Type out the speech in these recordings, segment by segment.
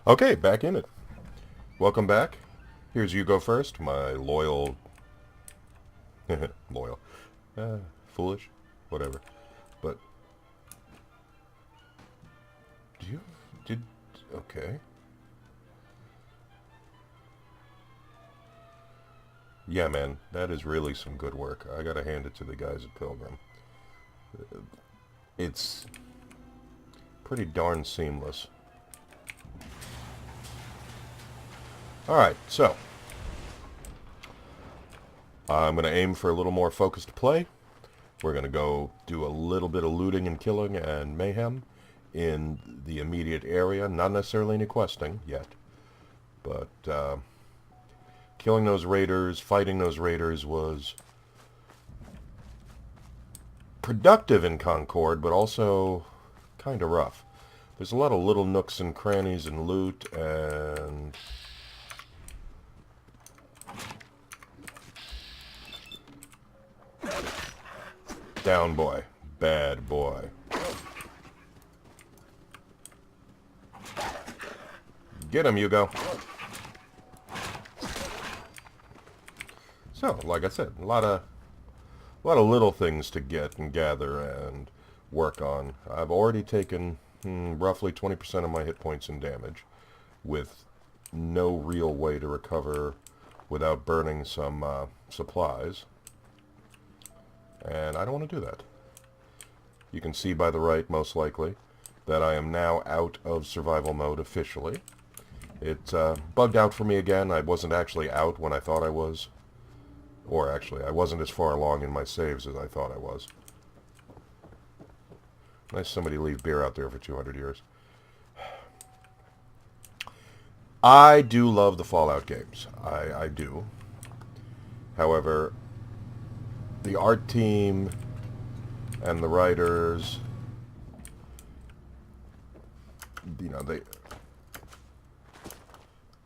Okay, back in it. Welcome back. Here's you go first, my loyal, loyal, uh, foolish, whatever. But do you did okay? Yeah, man, that is really some good work. I gotta hand it to the guys at Pilgrim. It's pretty darn seamless. All right, so I'm gonna aim for a little more focused play. We're going to go do a little bit of looting and killing and mayhem in the immediate area. Not necessarily any questing yet, but killing those raiders, fighting those raiders was productive in Concord, but also kind of rough. There's a lot of little nooks and crannies and loot and... Down boy. Bad boy. Get him, Hugo. So, like I said, a lot of little things to get and gather and work on. I've already taken roughly 20% of my hit points and damage with no real way to recover without burning some supplies. And I don't want to do that. You can see by the right, most likely, that I am now out of survival mode officially. It bugged out for me again. I wasn't actually out when I thought I was. Or actually, I wasn't as far along in my saves as I thought I was. Nice somebody leave beer out there for 200 years. I do love the Fallout games. I do. However, the art team and the writers, you know, they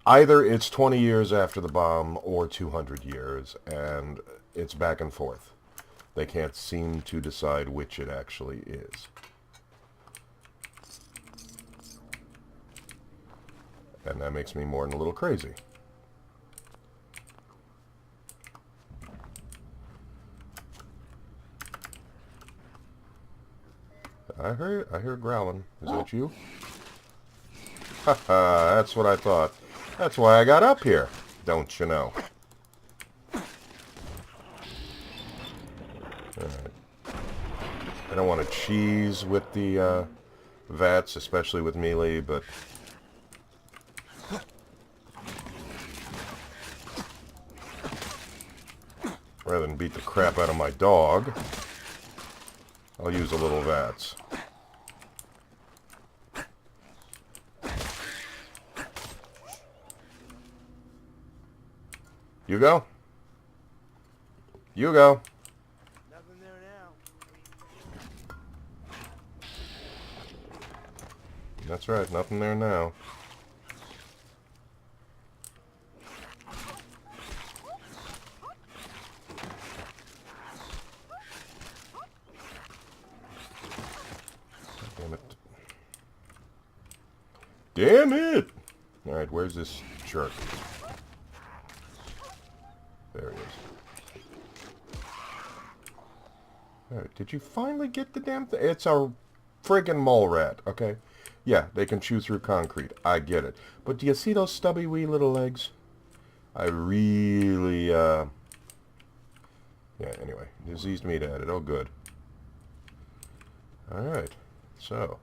either it's 20 years after the bomb or 200 years, and it's back and forth. They can't seem to decide which it actually is. And that makes me more than a little crazy. I heard growling. Is that you? Haha, that's what I thought. That's why I got up here, don't you know? Alright. I don't want to cheese with the vats, especially with melee, but... rather than beat the crap out of my dog, I'll use a little vats. You go. You go. Nothing there now. That's right, nothing there now. Damn it. Damn it! Alright, where's this jerk? There he is. Alright, did you finally get the damn thing? It's a friggin' mole rat, okay? Yeah, they can chew through concrete. I get it. But do you see those stubby wee little legs? I really, yeah, anyway. Diseased meat added. Oh, good. Alright, so.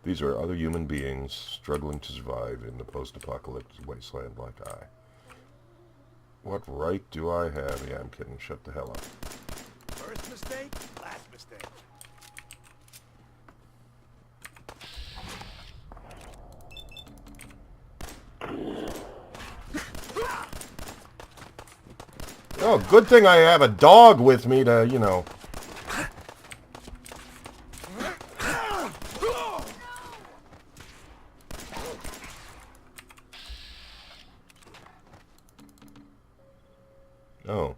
These are other human beings struggling to survive in the post-apocalyptic wasteland like I. What right do I have? Yeah, I'm kidding. Shut the hell up. First mistake, last mistake. Oh, good thing I have a dog with me to, you know... Oh.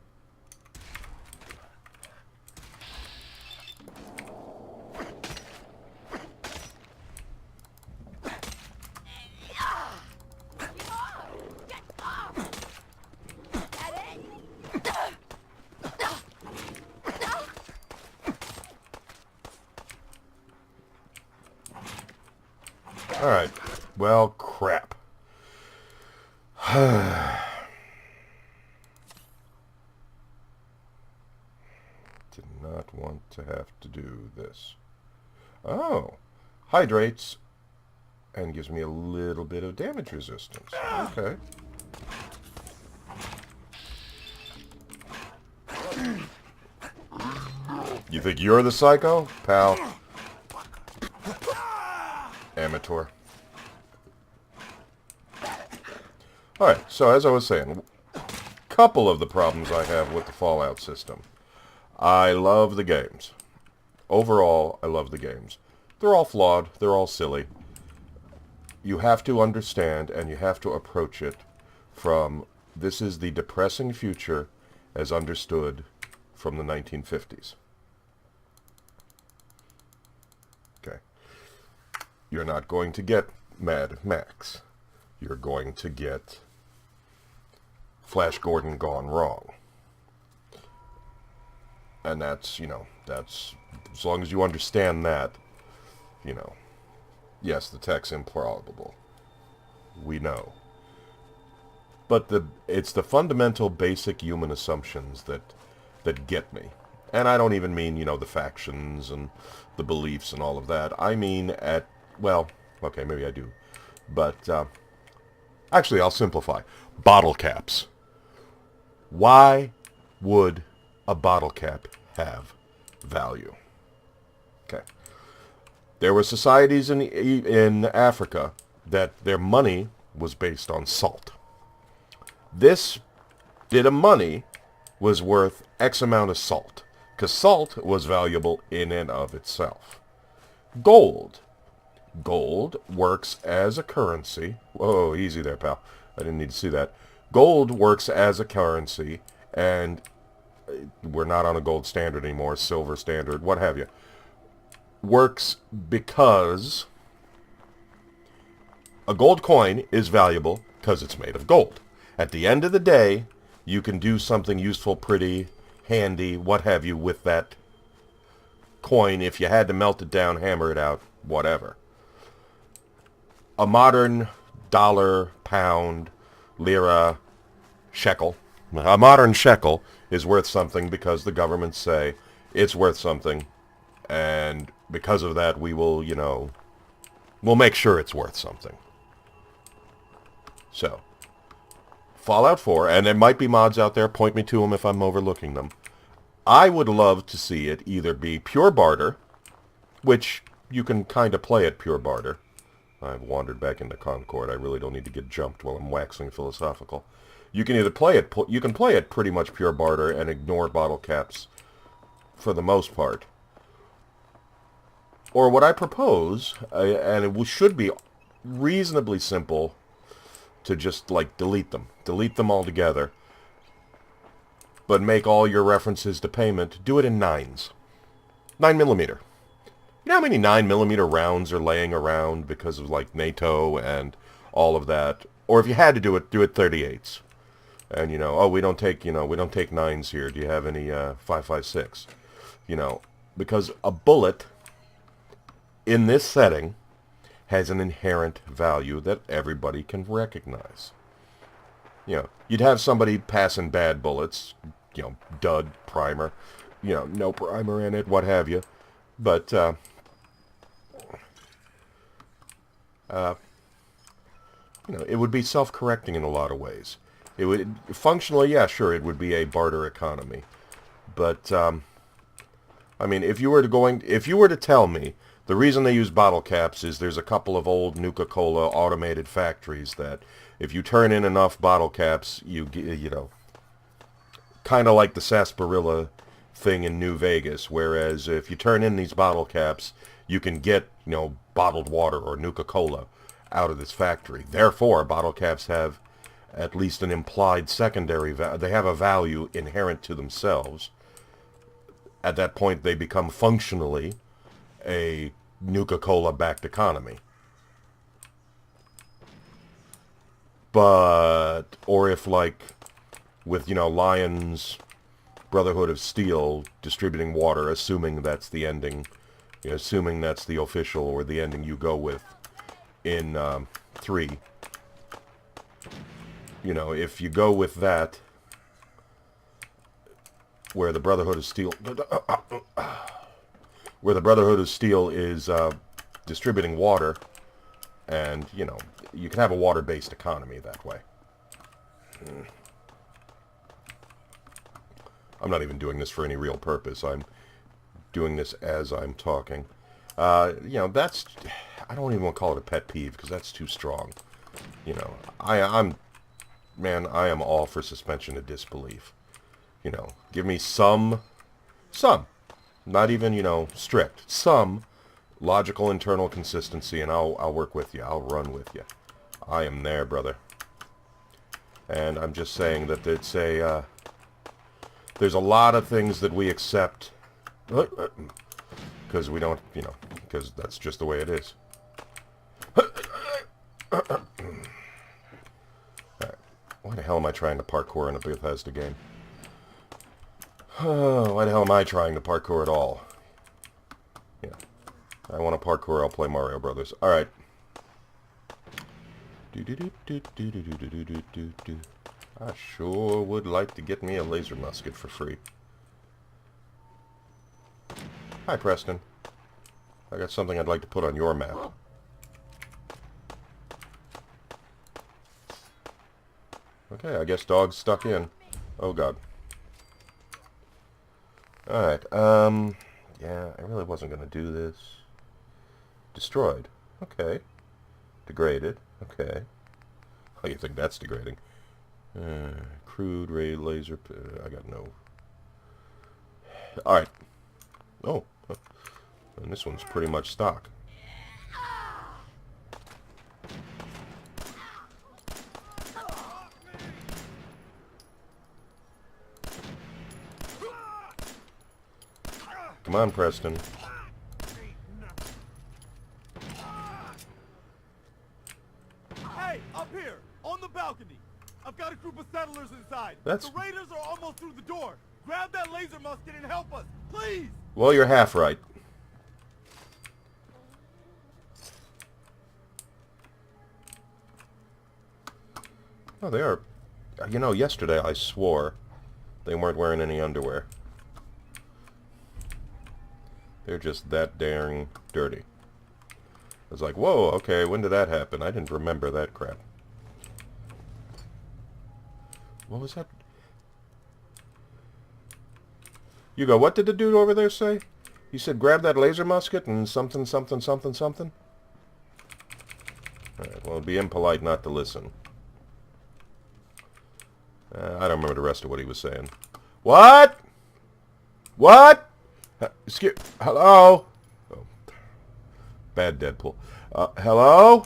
Alright. Well, crap. Did not want to have to do this. Oh. Hydrates and gives me a little bit of damage resistance. Okay. You think you're the psycho, pal? Amateur. Alright, so as I was saying, a couple of the problems I have with the Fallout system. I love the games. Overall, I love the games. They're all flawed. They're all silly. You have to understand and you have to approach it from this is the depressing future as understood from the 1950s. Okay. You're not going to get Mad Max. You're going to get Flash Gordon gone wrong. And that's, that's, as long as you understand that, yes, the tech's improbable. We know. But it's the fundamental basic human assumptions that get me. And I don't even mean, the factions and the beliefs and all of that. I mean well, okay, maybe I do. But, actually, I'll simplify. Bottle caps. Why would a bottle cap have value? Okay. There were societies in Africa that their money was based on salt. This bit of money was worth X amount of salt, because salt was valuable in and of itself. Gold. Gold works as a currency. Whoa, easy there, pal. I didn't need to see that. Gold works as a currency, and we're not on a gold standard anymore, silver standard, what have you. Works because a gold coin is valuable because it's made of gold. At the end of the day, you can do something useful, pretty, handy, what have you, with that coin if you had to melt it down, hammer it out, whatever. A modern dollar, pound, lira, shekel. A modern shekel is worth something because the governments say it's worth something, and because of that we will, we'll make sure it's worth something. So, Fallout 4, and there might be mods out there, point me to them if I'm overlooking them. I would love to see it either be pure barter, which you can kind of play at pure barter. I've wandered back into Concord. I really don't need to get jumped while I'm waxing philosophical. You can either play it pretty much pure barter and ignore bottle caps for the most part. Or what I propose, and it should be reasonably simple to just, delete them. Delete them altogether. But make all your references to payment, do it in 9s. 9mm. You know how many 9mm rounds are laying around because of, NATO and all of that? Or if you had to do it 38s. And, we don't take 9s here. Do you have any 5.56? Because a bullet in this setting has an inherent value that everybody can recognize. You'd have somebody passing bad bullets, dud, primer, no primer in it, what have you. But, it would be self-correcting in a lot of ways. It would, functionally, yeah, sure, it would be a barter economy. But, if you were to tell me the reason they use bottle caps is there's a couple of old Nuka-Cola automated factories that if you turn in enough bottle caps, kind of like the sarsaparilla thing in New Vegas, whereas if you turn in these bottle caps, you can get, bottled water or Nuka-Cola out of this factory. Therefore, bottle caps have at least an implied secondary value. They have a value inherent to themselves. At that point, they become functionally a Nuka-Cola-backed economy. But, or if with, Lions Brotherhood of Steel distributing water, assuming that's the ending, assuming that's the official or the ending you go with, in 3. You know, if you go with that, where the Brotherhood of Steel, where the Brotherhood of Steel is distributing water, and, you know, you can have a water-based economy that way. I'm not even doing this for any real purpose. I'm doing this as I'm talking. You know, that's... I don't even want to call it a pet peeve, because that's too strong. You know, man, I am all for suspension of disbelief. You know, give me some, not even, you know, strict, some logical internal consistency, and I'll work with you. I'll run with you. I am there, brother. And I'm just saying that it's a, there's a lot of things that we accept, because we don't, you know, because that's just the way it is. Right. Why the hell am I trying to parkour in a Bethesda game? Oh, why the hell am I trying to parkour at all? Yeah. I want to parkour, I'll play Mario Brothers. Alright. I sure would like to get me a laser musket for free. Hi, Preston. I got something I'd like to put on your map. Okay, I guess dog's stuck in. Oh, God. Alright, yeah, I really wasn't going to do this. Destroyed. Okay. Degraded. Okay. How do you think that's degrading? Crude ray laser... I got no... Alright. Oh. And this one's pretty much stock. Come on, Preston. Hey, up here, on the balcony. I've got a group of settlers inside. The raiders are almost through the door. Grab that laser musket and help us, please. Well, you're half right. Oh, they are... You know, yesterday I swore they weren't wearing any underwear. They're just that dang dirty. I was like, whoa, okay, when did that happen? I didn't remember that crap. What was that? Hugo, what did the dude over there say? He said, grab that laser musket and something, something, something, something? Alright, well, it'd be impolite not to listen. I don't remember the rest of what he was saying. What? What? Excuse... Hello? Oh. Bad Deadpool. Hello?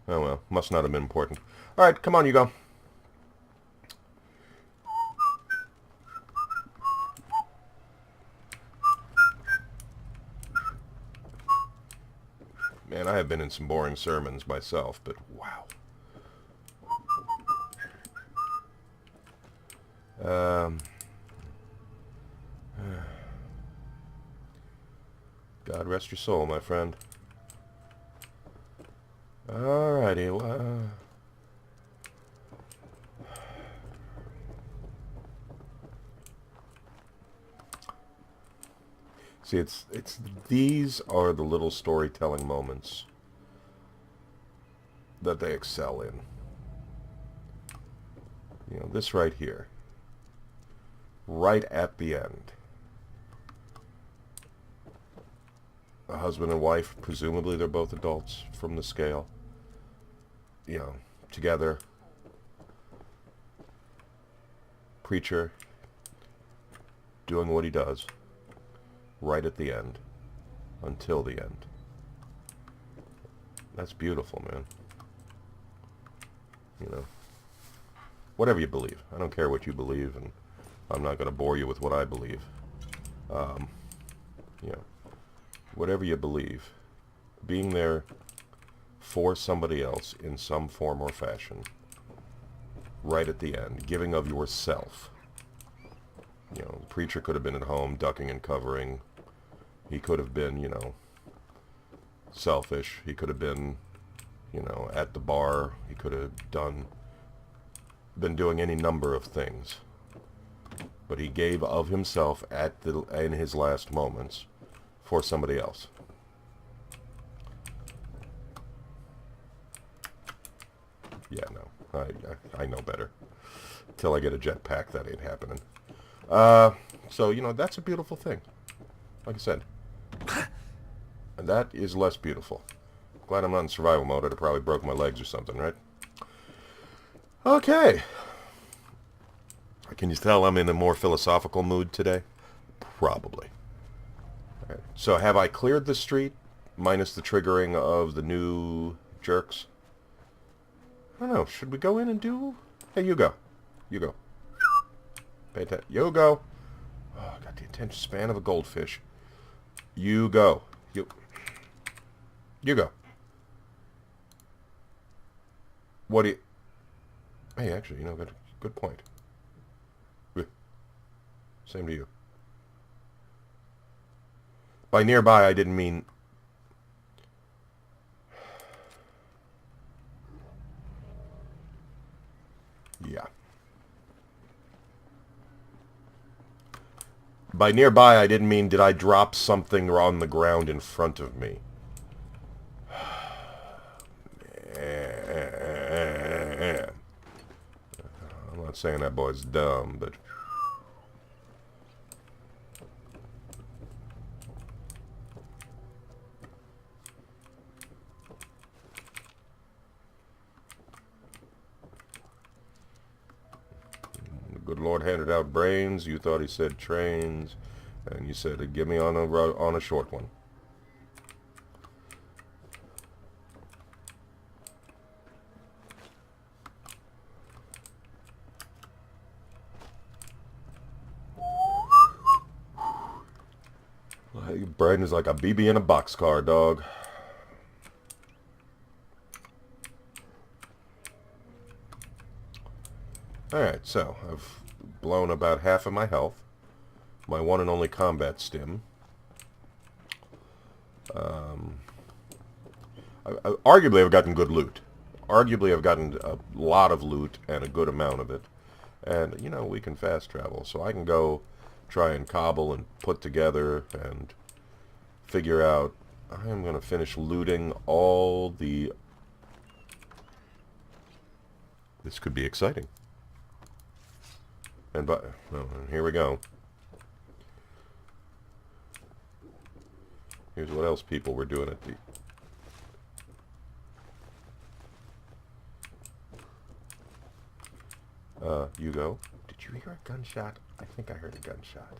Oh, well. Must not have been important. Alright, come on, you go. Man, I have been in some boring sermons myself, but wow. God rest your soul, my friend. Alrighty, well... See, these are the little storytelling moments that they excel in. You know, this right here. Right at the end. A husband and wife, presumably they're both adults from the scale. You know, together. Preacher doing what he does. Right at the end. Until the end. That's beautiful, man. You know. Whatever you believe. I don't care what you believe, and I'm not going to bore you with what I believe. You know. Whatever you believe. Being there for somebody else in some form or fashion. Right at the end. Giving of yourself. You know, the preacher could have been at home ducking and covering. He could have been, you know, selfish. He could have been, you know, at the bar. He could have been doing any number of things. But he gave of himself in his last moments for somebody else. Yeah, no, I know better. Till I get a jetpack, that ain't happening. So, you know, that's a beautiful thing. Like I said. And that is less beautiful. Glad I'm not in survival mode. I'd have probably broke my legs or something, right? Okay. Can you tell I'm in a more philosophical mood today? Probably. All right. So have I cleared the street, minus the triggering of the new jerks? I don't know. Should we go in and do... Hey, you go. You go. Pay attention. You go. Oh, I got the attention span of a goldfish. You go. You go. What do you... Hey, actually, you know, good point. Same to you. By nearby, I didn't mean... Yeah. By nearby, I didn't mean did I drop something on the ground in front of me. I'm not saying that boy's dumb, but... The good Lord handed out brains. You thought he said trains. And you said, give me on a short one. Brain is like a BB in a boxcar, dog. Alright, so I've blown about half of my health. My one and only combat stim. Arguably, I've gotten good loot. Arguably, I've gotten a lot of loot and a good amount of it. And, you know, we can fast travel. So I can go try and cobble and put together and figure out... I am going to finish looting all the... This could be exciting. And well, here we go. Here's what else people were doing at the... Hugo, did you hear a gunshot? I think I heard a gunshot.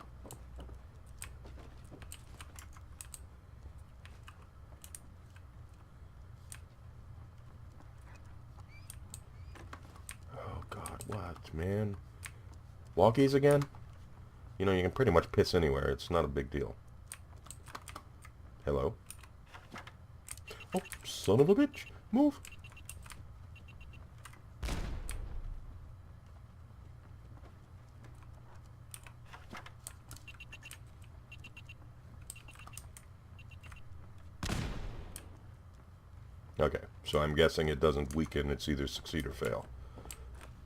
Oh God, what, man? Walkies again? You know, you can pretty much piss anywhere. It's not a big deal. Hello? Oh, son of a bitch. Move. Okay, so I'm guessing it doesn't weaken. It's either succeed or fail.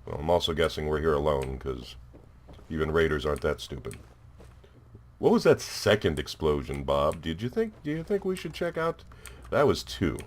Well, I'm also guessing we're here alone, because even raiders aren't that stupid. What was that second explosion, Bob? Do you think we should check out? That was 2.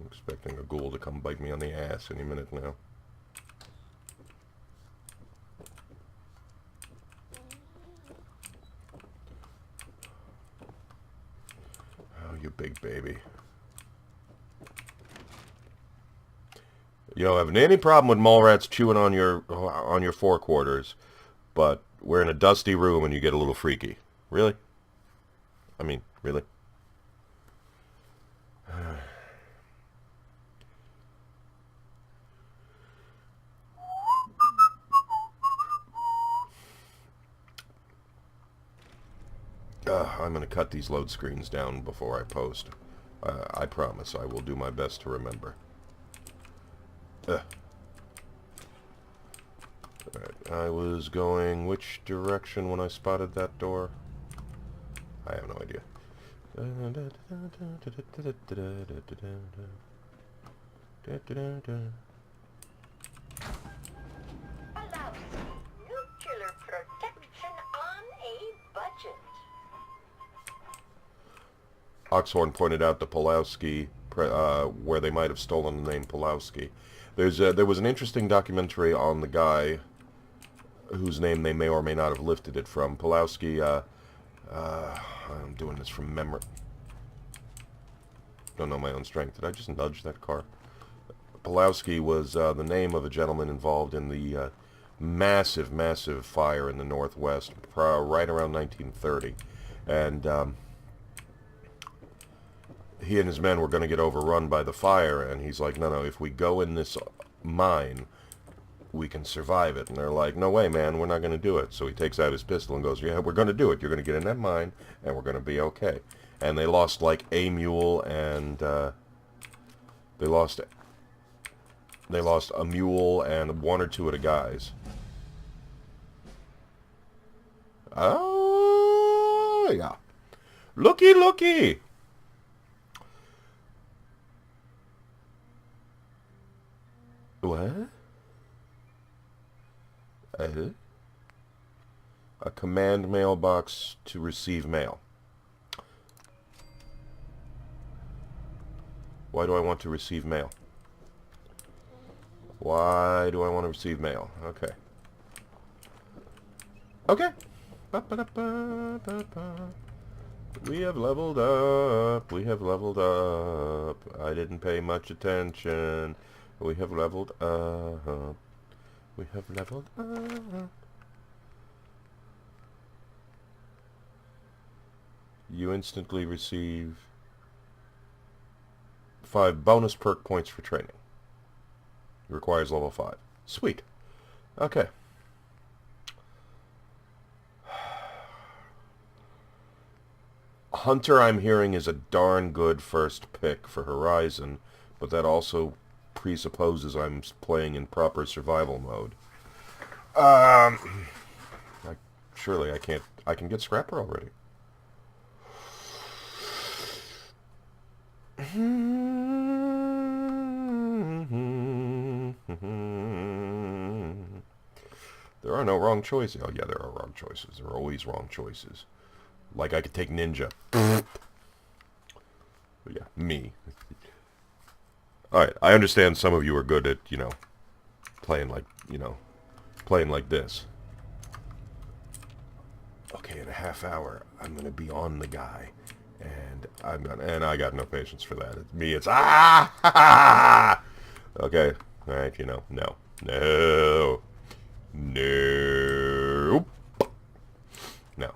I'm expecting a ghoul to come bite me on the ass any minute now. Oh, you big baby. You don't have any problem with mole rats chewing on your forequarters, but we're in a dusty room and you get a little freaky. Really? I mean, really? I'm going to cut these load screens down before I post. I promise I will do my best to remember. Alright, I was going which direction when I spotted that door? I have no idea. Nuclear protection on a budget. Oxhorn pointed out the Pulowski, where they might have stolen the name Pulowski. There was an interesting documentary on the guy whose name they may or may not have lifted it from. Pulowski, I'm doing this from memory. Don't know my own strength. Did I just nudge that car? Pulowski was the name of a gentleman involved in the massive, massive fire in the Northwest right around 1930. And he and his men were going to get overrun by the fire, and he's like, no, if we go in this mine, we can survive it. And they're like, no way, man, we're not going to do it. So he takes out his pistol and goes, yeah, we're going to do it. You're going to get in that mine, and we're going to be okay. And they lost, like, a mule, and they lost a mule and one or two of the guys. Oh, yeah. Looky, looky! What? A command mailbox to receive mail. Why do I want to receive mail? Why do I want to receive mail? Okay. Okay. We have leveled up. We have leveled up. I didn't pay much attention. We have leveled up. We have leveled up. You instantly receive 5 bonus perk points for training. Requires level 5. Sweet. Okay. Hunter, I'm hearing, is a darn good first pick for Horizon, but that also presupposes I'm playing in proper survival mode. Surely I can get Scrapper already. There are no wrong choices. Oh yeah, there are wrong choices. There are always wrong choices. Like I could take Ninja. But yeah, me. Alright, I understand some of you are good at, playing like this. Okay, in a half hour, I'm gonna be on the guy. And I got no patience for that. It's me, it's okay, alright, no. Nope. No.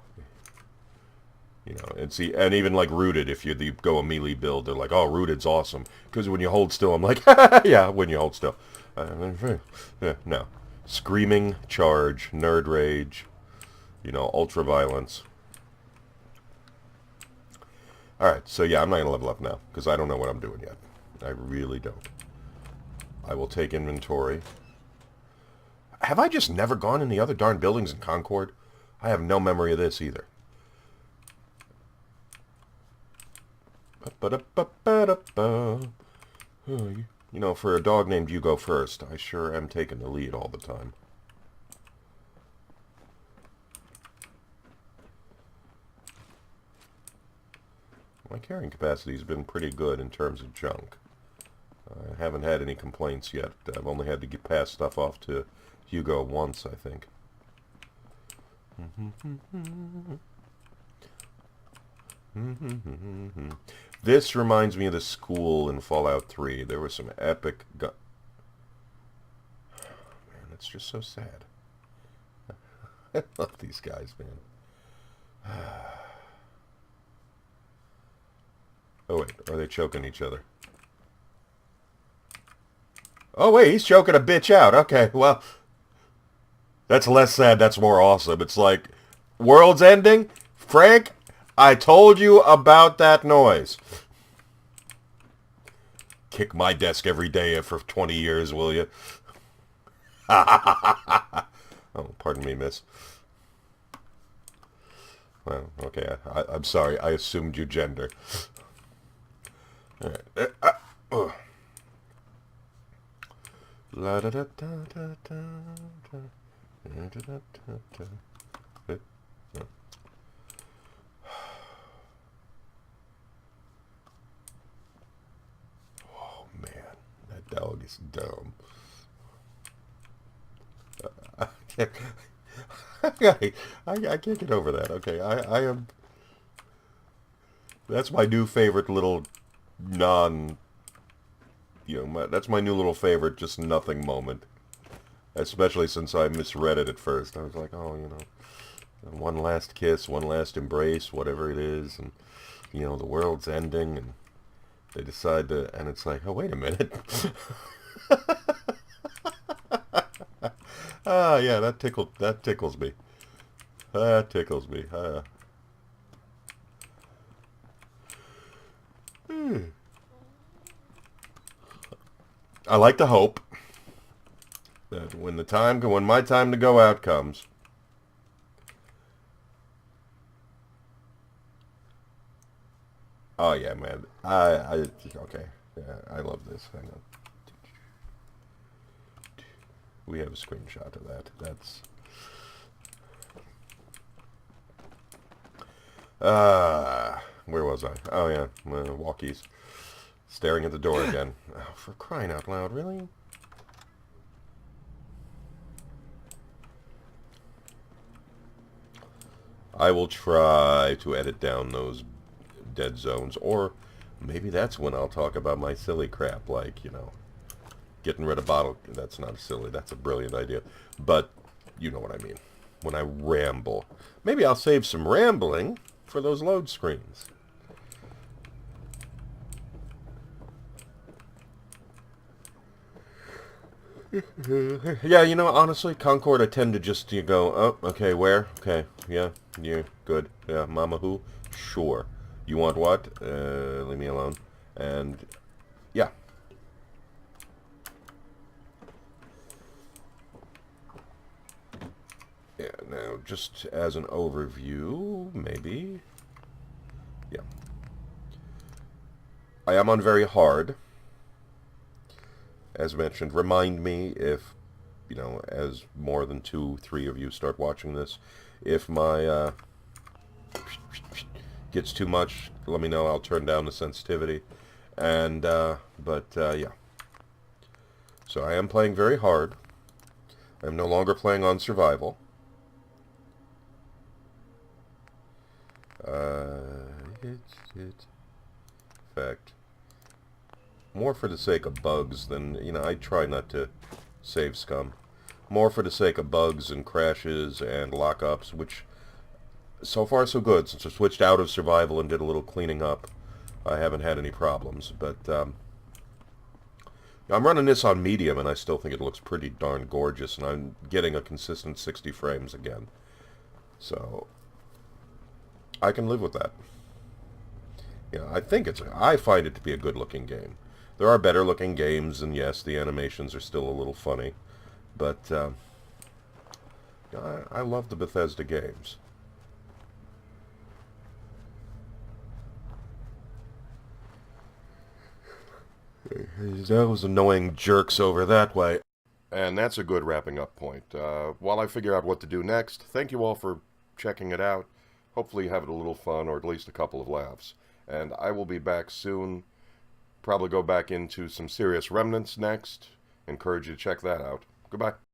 And even like Rooted, if you go a melee build, they're like, oh, Rooted's awesome. Because when you hold still, I'm like, yeah, when you hold still. No. Screaming, charge, nerd rage, ultra violence. Alright, so yeah, I'm not going to level up now, because I don't know what I'm doing yet. I really don't. I will take inventory. Have I just never gone in the other darn buildings in Concord? I have no memory of this either. For a dog named Hugo First, I sure am taking the lead all the time. My carrying capacity has been pretty good in terms of junk. I haven't had any complaints yet. I've only had to get past stuff off to Hugo once, I think. This reminds me of the school in Fallout 3. There was some epic man, it's just so sad. I love these guys, man. Oh wait, are they choking each other? Oh wait, he's choking a bitch out. Okay, well, that's less sad, that's more awesome. It's like, world's ending? Frank, I told you about that noise. Kick my desk every day for 20 years, will you? Oh, pardon me, miss. Well, okay, I'm sorry. I assumed your gender. All right. La da da da da da da da da da da. Oh man, that dog is dumb. I can't, I can't get over that. Okay, I am. That's my new favorite little non. That's my new little favorite, just nothing moment. Especially since I misread it at first. I was like, oh, one last kiss, one last embrace, whatever it is, and the world's ending, and they decide to, and it's like, oh, wait a minute. Ah, yeah, that tickles me. That tickles me. I like to hope that when my time to go out comes, oh yeah, man, okay, yeah, I love this. Hang on, we have a screenshot of that. That's where was I? Oh yeah, walkies, staring at the door again. Oh, for crying out loud, really? I will try to edit down those dead zones, or maybe that's when I'll talk about my silly crap, like, getting rid of bottle. That's not silly, that's a brilliant idea. But, you know what I mean. When I ramble. Maybe I'll save some rambling for those load screens. Yeah, honestly, Concord, I tend to just, go, oh, okay, where? Okay, yeah, good. Yeah, mama who? Sure. You want what? Leave me alone. And, yeah. Yeah, now, just as an overview, maybe. Yeah. I am on very hard. As mentioned, remind me if, as more than 2, 3 of you start watching this, if my, gets too much, let me know. I'll turn down the sensitivity. And, yeah. So I am playing very hard. I'm no longer playing on survival. In fact, more for the sake of bugs than, I try not to save scum. More for the sake of bugs and crashes and lockups, which, so far so good. Since I switched out of survival and did a little cleaning up, I haven't had any problems. But, I'm running this on medium, and I still think it looks pretty darn gorgeous, and I'm getting a consistent 60 frames again. So, I can live with that. I find it to be a good-looking game. There are better-looking games, and yes, the animations are still a little funny, but I love the Bethesda games. Those annoying jerks over that way. And that's a good wrapping up point. While I figure out what to do next, thank you all for checking it out. Hopefully you have it a little fun, or at least a couple of laughs. And I will be back soon. Probably go back into some serious Remnants next. Encourage you to check that out. Goodbye.